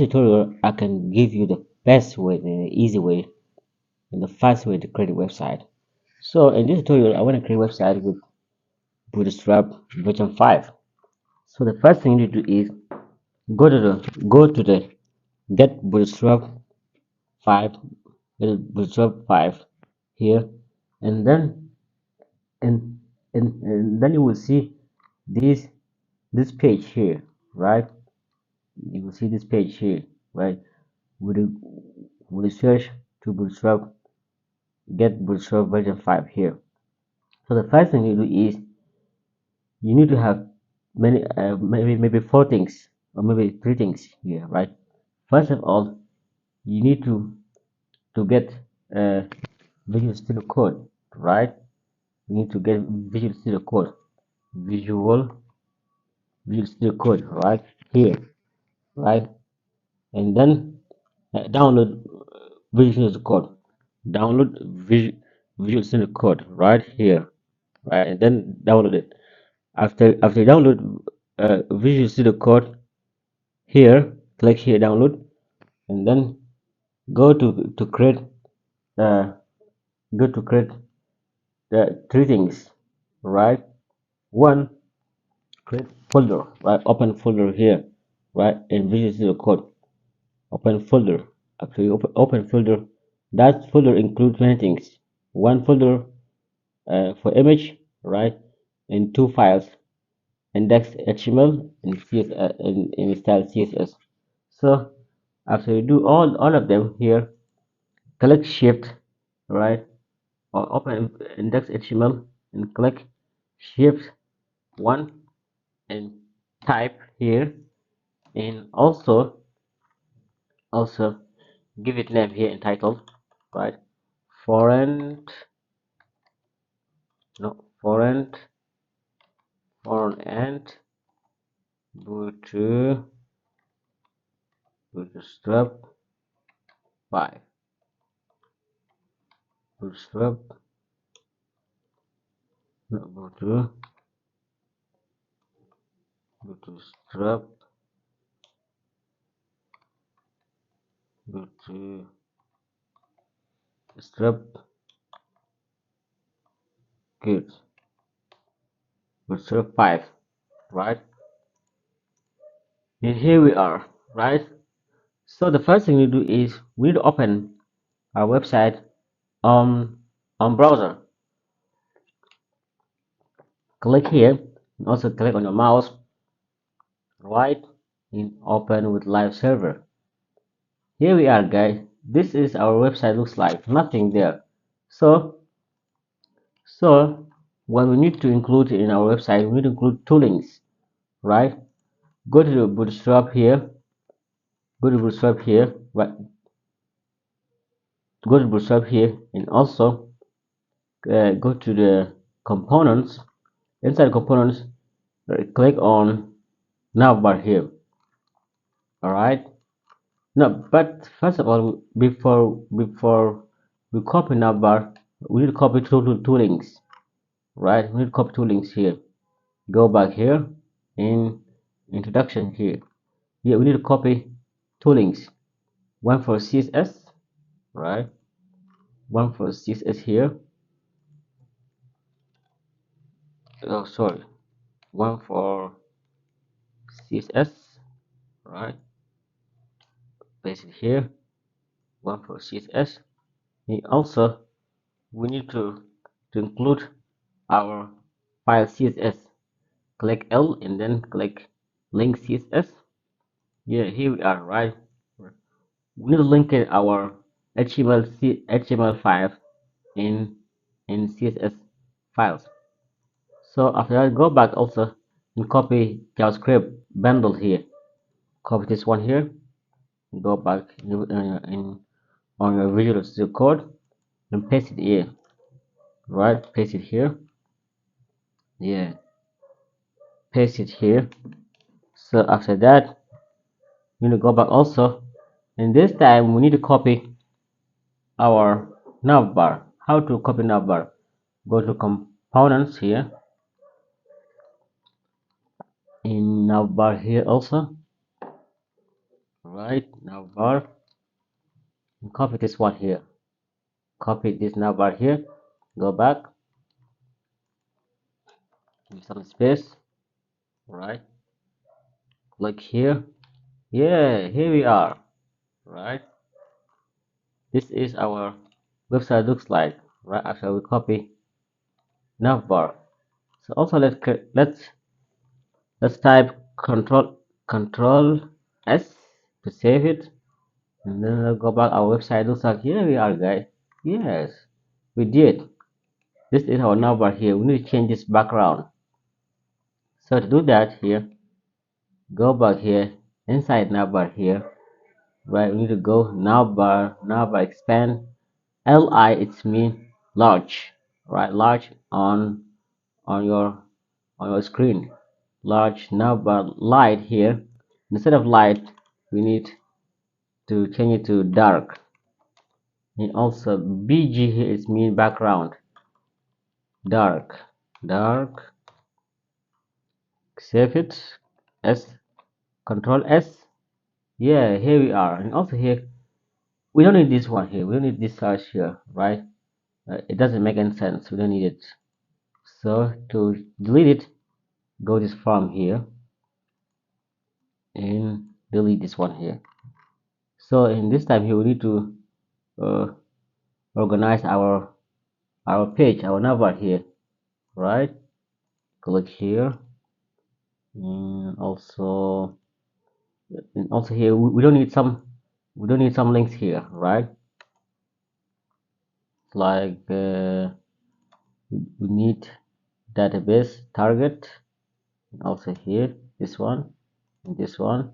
tutorial, I can give you the best way, the easy way, and the fast way to create a website. So in this tutorial, I want to create a website with Bootstrap version 5. So the first thing you need to do is go to the get Bootstrap 5, get Bootstrap 5 here, and then and and then you will see this this page here, right? You will see this page here, right? With the search to Bootstrap, get Bootstrap version 5 here. So the first thing you do is you need to have maybe four things or maybe three things here, right? First of all, you need to get uh, Visual Studio Code, right? You need to get Visual Studio Code, Visual Visual Studio Code, right here, right? And then download Visual Studio Code, download Visual Studio Code right here, right? And then download it. After you download Visual Studio Code here, click here, download, and then go to create uh, go to create three things, right? One, create folder, right? Open folder here, right? In Visual Studio Code, open folder. After you open folder, that folder includes many things. One folder for image, right? And two files, index HTML and CSS and style CSS. So after you do all of them here, click Shift, right? Or open index HTML and click Shift 1 and type here, and also give it name here entitled, right? Foreign, no, foreign and bootstrap 5, bootstrap, no, bootstrap, bootstrap good, bootstrap 5, right? And here we are, right? So the first thing we do is we need to open our website on browser. Click here and also click on your mouse right in open with live server. Here we are, guys. This is our website looks like, nothing there. So what we need to include in our website, we need to include two links, right? Go to the bootstrap here, right? Go to bootstrap here and also go to the components. Inside components, click on navbar here. All right. No, but first of all, before we copy navbar, we need to copy two links, right? We need to copy two links here. Go back here in introduction here. Yeah, we need to copy two links. One for CSS, right? One for CSS here. Oh, sorry. One for CSS, right? Paste it here. One for CSS. And also, we need to include our file CSS. Click L and then click link CSS. Yeah, here we are, right? We need to link in our HTML file in CSS files. So after that, go back also and copy JavaScript bundle here. Copy this one here. Go back in on your Visual Studio Code and paste it here. Right, paste it here. Yeah, paste it here. So after that, you need to go back also, and this time we need to copy our navbar. How to copy navbar? Go to components here, in navbar here also, right navbar, and copy this one here, copy this navbar here, go back, give some space, right, click here, yeah, here we are, right, this is our website looks like, right, after we copy navbar. So also let's type control S to save it, and then I'll go back. Our website looks like here we are, guys. Yes, we did. This is our navbar here. We need to change this background. So to do that, here, go back here inside navbar here. Right, we need to go navbar expand. Li it's mean large, right? Large on your screen. Large navbar light here. Instead of light, we need to change it to dark. And also bg here is mean background, dark, save it, s, control s, yeah, here we are. And also here we don't need this one here, we don't need this search here, right? It doesn't make any sense, we don't need it. So to delete it, go this from here and delete this one here. So in this time here we need to uh, organize our page, our navbar here, right? Click here, and also here we don't need some links here, right? Like we need database target, and also here this one and this one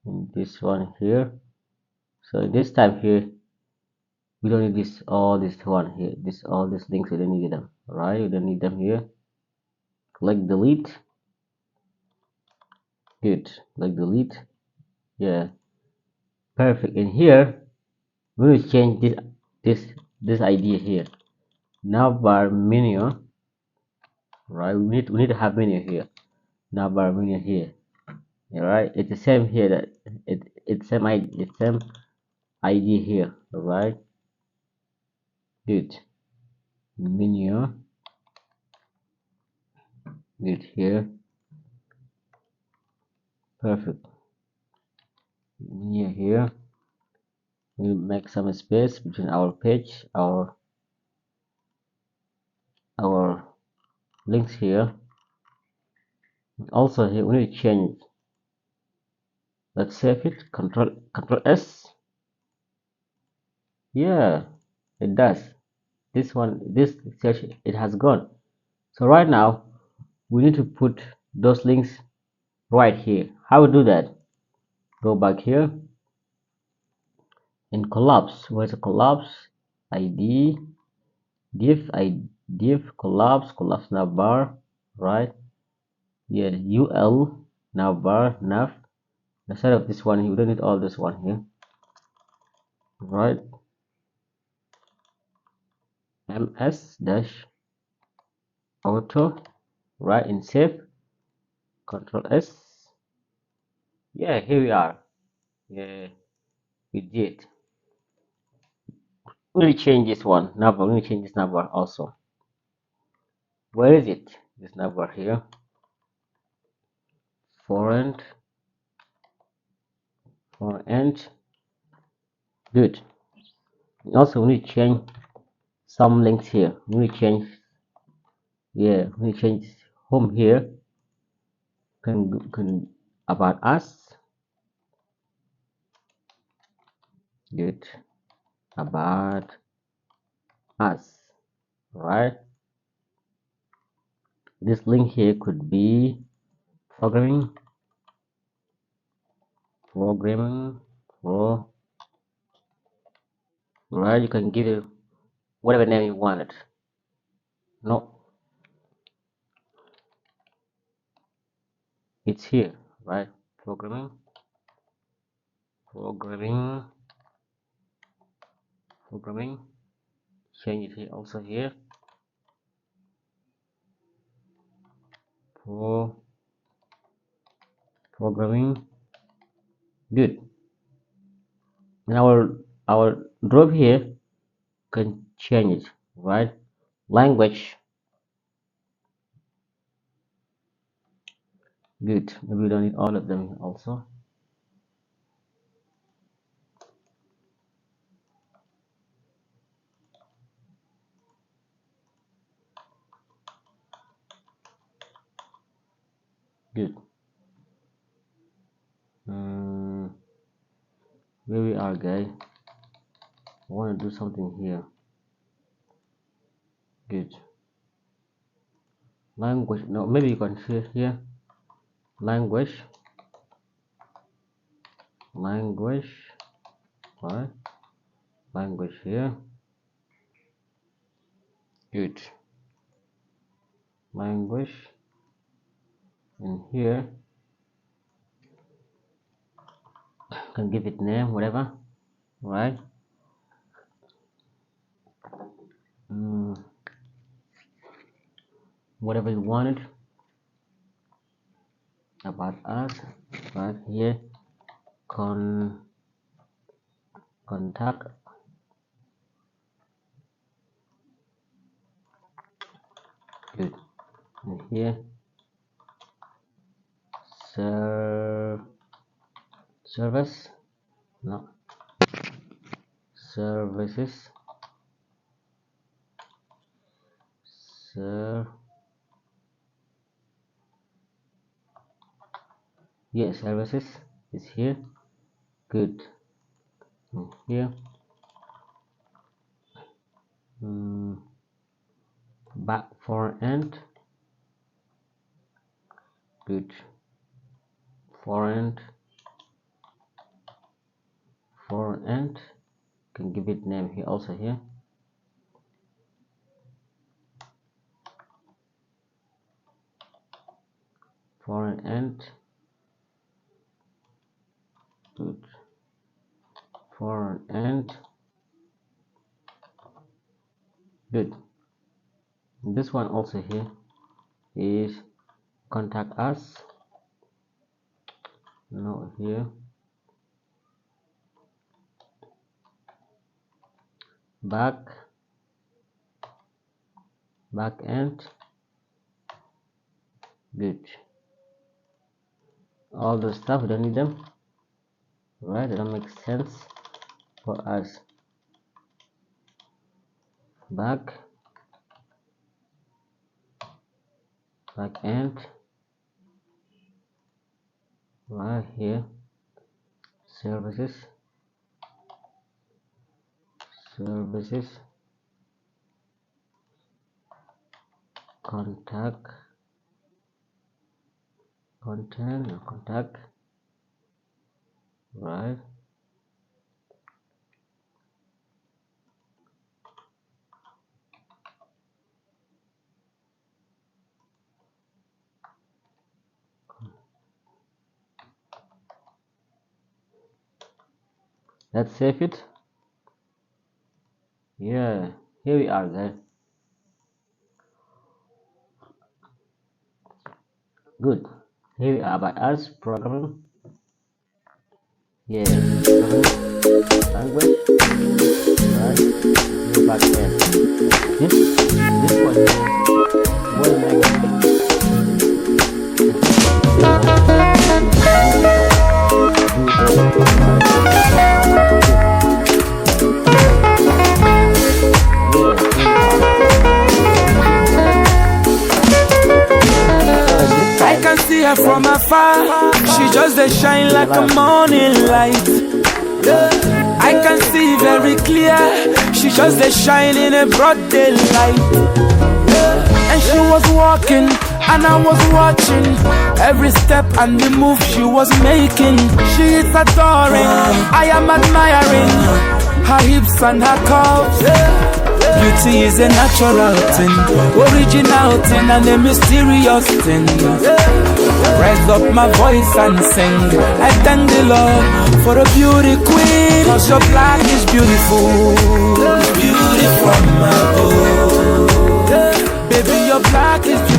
and this one here. So this time here we don't need this one here, all these links, we don't need them, right? We don't need them here. Click delete. Good. Click delete. Yeah, perfect. And here we will change this this idea here. Navbar menu, right? We need to have menu here. Navbar menu here. All right. It's the same here. That it's same idea here. All right. Good. Menu. Good here. Perfect. Menu here. We make some space between our page, our links here. Also here we need to change. Let's save it. Control S. Yeah, it does. This search, it has gone. So right now we need to put those links right here. How we do that? Go back here and collapse. Where's the collapse? ID div collapse navbar, right? Yeah, ul navbar nav. Instead of this one, you don't need all this one here, right? ms dash auto, right? And save. Control S. Yeah, here we are. Yeah, we did. We'll change this one number. We'll change this number also. Where is it? This number here. Foreign. Good. Also, we need to change some links here. We need to change. Yeah, we need to change home here. Can about us. Good. About us. Right. This link here could be programming. Pro. Right. You can give it whatever name you want it. No, it's here, right? Programming, programming, programming. Change it here, also here. Programming. Good. Then our drop here can change it, right? Language. Good. Maybe we don't need all of them also. Good. Where we are, guys. I want to do something here. Good. Language. No, maybe you can see here. Language. Language. Right. Language here. Good. Language. And here, can give it name, whatever. Right. Whatever you wanted about us. Right here. Contact. Good. And here, service. No. Services. Yeah, services is here. Good. And here, back for end. Good. For end. Can give it name here also here. For end. Good. For end. Good. This one also here is contact us. No, here. Back end. Good. All the stuff, we don't need them, right? They don't make sense for us. Back end, right here. Services, contact, right? Let's save it. Yeah, here we are, guys. Good. Here we are by us programming. Yeah, language. Right. Here back end. This one will make from afar, she just a shine like a morning light. I can see very clear, she just a shine in a broad daylight. And she was walking, and I was watching every step and the move she was making. She is adoring, I am admiring her hips and her curves. Beauty is a natural thing, original thing and a mysterious thing. Raise up my voice and sing. I thank the Lord for a beauty queen, cause your black is beautiful. Beauty from above. Baby, your black is beautiful.